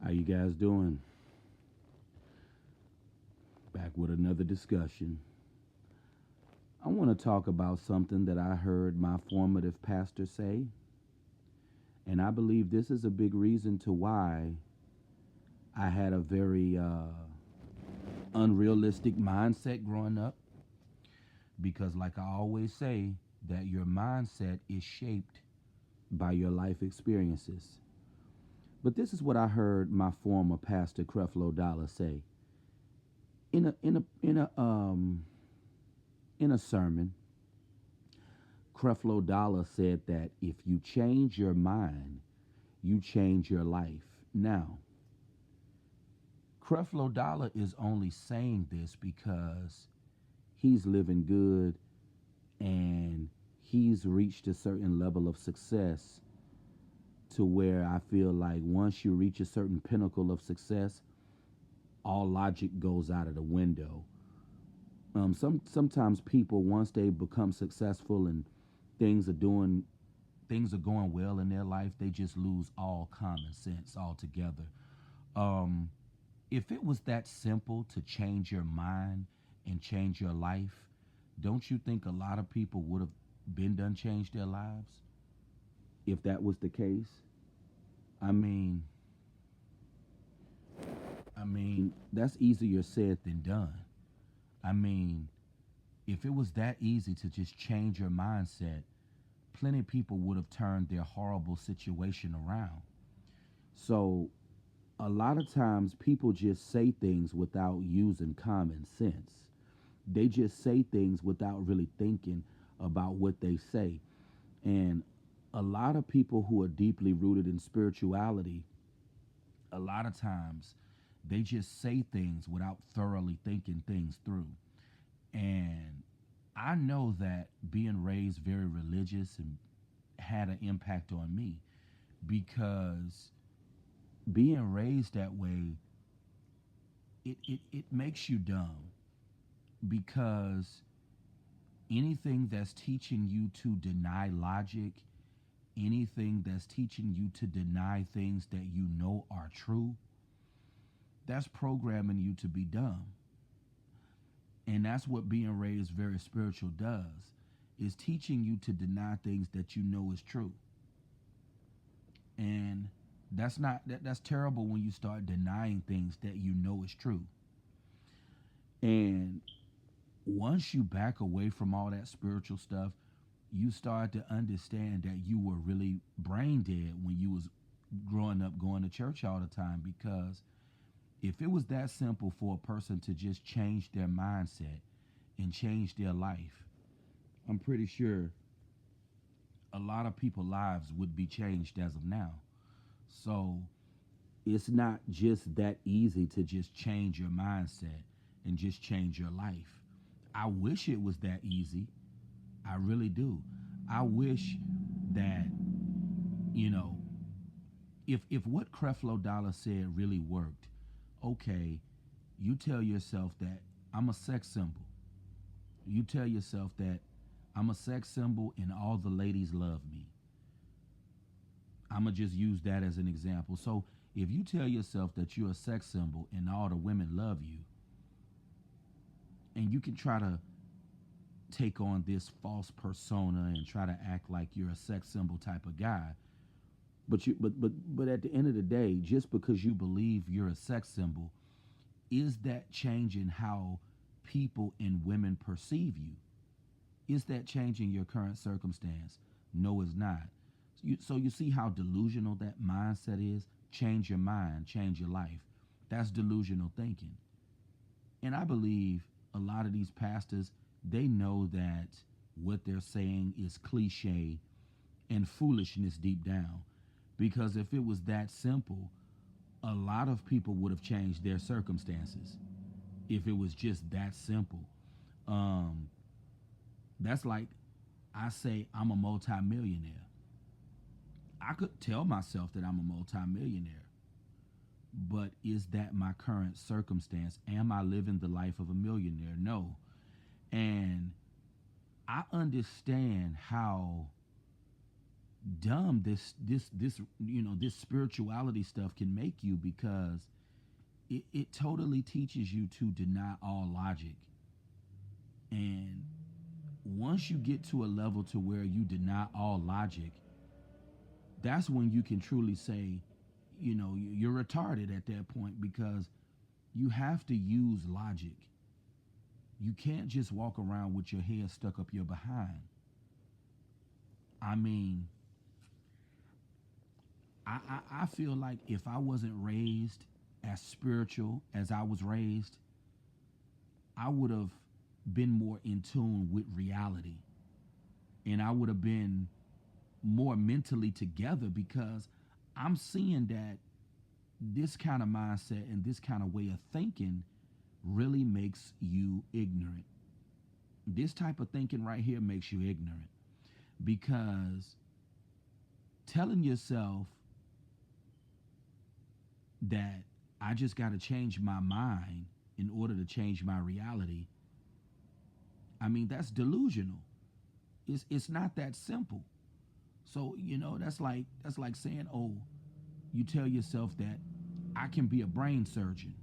How you guys doing? Back with another discussion. I want to talk about something that I heard my formative pastor say, and I believe this is a big reason to why I had a very unrealistic mindset growing up. Because, like I always say, that your mindset is shaped by your life experiences. But this is what I heard my former pastor Creflo Dollar say in a sermon. Creflo Dollar said that if you change your mind, you change your life. Now, Creflo Dollar is only saying this because he's living good and he's reached a certain level of success to where I feel like once you reach a certain pinnacle of success, all logic goes out of the window. Sometimes people once they become successful and things are doing things are going well in their life, they just lose all common sense altogether. Um, if it was that simple to change your mind and change your life, don't you think a lot of people would have been done changed their lives if that was the case? I mean, that's easier said than done. I mean, if it was that easy to just change your mindset, plenty of people would have turned their horrible situation around. So, a lot of times people just say things without using common sense. They just say things without really thinking about what they say. And a lot of people who are deeply rooted in spirituality, a lot of times they just say things without thoroughly thinking things through. And I know that being raised very religious and had an impact on me because being raised that way, it makes you dumb because anything that's teaching you to deny logic, anything that's teaching you to deny things that you know are true, that's programming you to be dumb. And that's what being raised very spiritual does, is teaching you to deny things that you know is true. And that's terrible when you start denying things that you know is true. And once you back away from all that spiritual stuff, you start to understand that you were really brain dead when you was growing up going to church all the time, because if it was that simple for a person to just change their mindset and change their life, I'm pretty sure a lot of people's lives would be changed as of now. So it's not just that easy to just change your mindset and just change your life. I wish it was that easy. I really do. I wish that, you know, if what Creflo Dollar said really worked, okay, you tell yourself that I'm a sex symbol. You tell yourself that I'm a sex symbol and all the ladies love me. I'm going to just use that as an example. So if you tell yourself that you're a sex symbol and all the women love you, and you can try to take on this false persona and try to act like you're a sex symbol type of guy, but at the end of the day, just because you believe you're a sex symbol, is that changing how people and women perceive you? Is that changing your current circumstance? No, it's not. So you see how delusional that mindset is? Change your mind, change your life. That's delusional thinking. And I believe a lot of these pastors, they know that what they're saying is cliche and foolishness deep down. Because if it was that simple, a lot of people would have changed their circumstances. If it was just that simple. Um, that's like I say I'm a multimillionaire. I could tell myself that I'm a multimillionaire, but is that my current circumstance? Am I living the life of a millionaire? No. And I understand how dumb this this spirituality stuff can make you, because it totally teaches you to deny all logic. And once you get to a level to where you deny all logic, that's when you can truly say, you're retarded at that point, because you have to use logic. You can't just walk around with your head stuck up your behind. I mean, I feel like if I wasn't raised as spiritual as I was raised, I would have been more in tune with reality, and I would have been more mentally together, because I'm seeing that this kind of mindset and this kind of way of thinking really makes you ignorant. This type of thinking right here makes you ignorant, because telling yourself that I just got to change my mind in order to change my reality, I mean, that's delusional. It's not that simple. So, that's like saying, oh, you tell yourself that I can be a brain surgeon,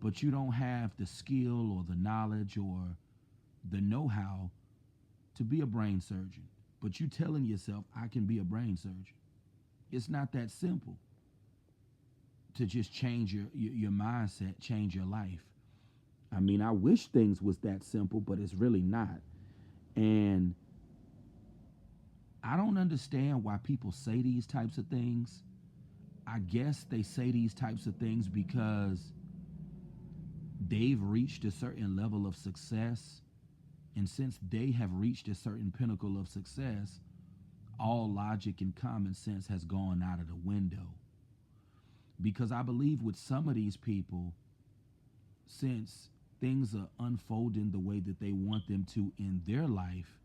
but you don't have the skill or the knowledge or the know-how to be a brain surgeon. But you telling yourself I can be a brain surgeon. It's not that simple to just change your mindset, change your life. I mean, I wish things was that simple, but it's really not. And I don't understand why people say these types of things. I guess they say these types of things because they've reached a certain level of success. And since they have reached a certain pinnacle of success, all logic and common sense has gone out of the window. Because I believe with some of these people, since things are unfolding the way that they want them to in their life,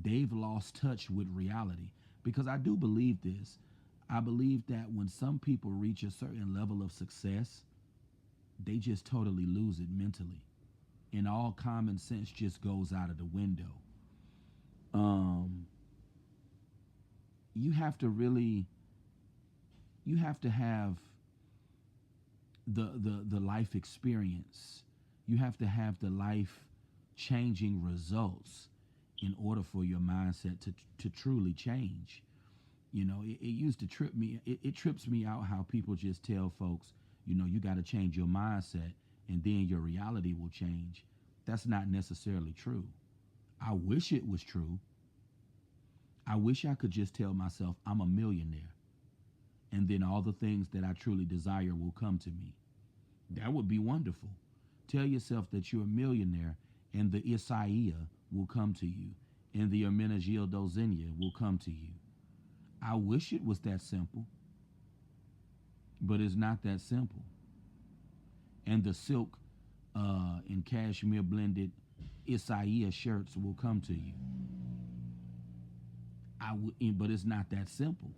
they've lost touch with reality. Because I do believe this. I believe that when some people reach a certain level of success, they just totally lose it mentally. And all common sense just goes out of the window. Um, you have to really, you have to have the life experience. You have to have the life changing results in order for your mindset to truly change. It used to trip me. It trips me out how people just tell folks, you got to change your mindset and then your reality will change. That's not necessarily true. I wish it was true. I wish I could just tell myself I'm a millionaire and then all the things that I truly desire will come to me. That would be wonderful. Tell yourself that you're a millionaire and the Isaiah will come to you and the Ermenegildo Zenia will come to you. I wish it was that simple, but it's not that simple. And the silk and cashmere blended Isaiah shirts will come to you. But it's not that simple.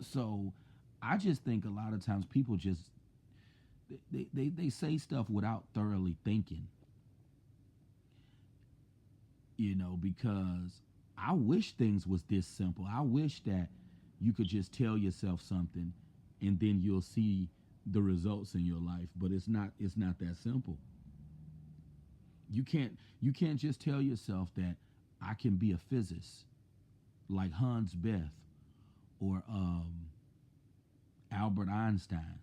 So I just think a lot of times people just they say stuff without thoroughly thinking, because I wish things was this simple. I wish that you could just tell yourself something and then you'll see the results in your life, but it's not that simple. You can't just tell yourself that I can be a physicist like Hans Bethe or Albert Einstein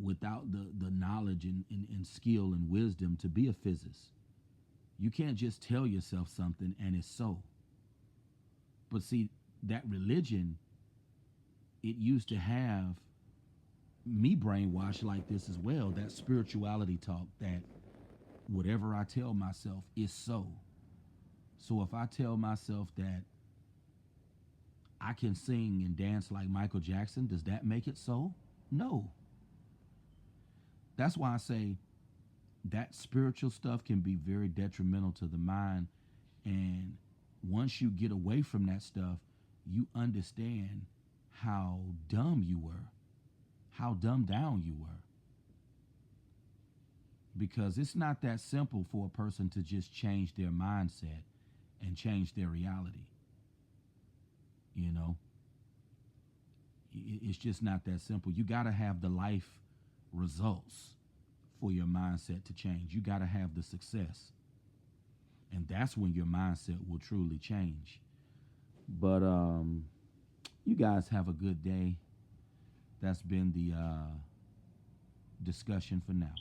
without the knowledge and skill and wisdom to be a physicist. You can't just tell yourself something and it's so. But see, that religion, it used to have me brainwashed like this as well. That spirituality talk that whatever I tell myself is so. So if I tell myself that I can sing and dance like Michael Jackson, does that make it so? No. That's why I say that spiritual stuff can be very detrimental to the mind. And once you get away from that stuff, you understand how dumb you were, how dumbed down you were. Because it's not that simple for a person to just change their mindset and change their reality. You know, it's just not that simple. You got to have the life results for your mindset to change. You got to have the success. And that's when your mindset will truly change. But you guys have a good day. That's been the discussion for now.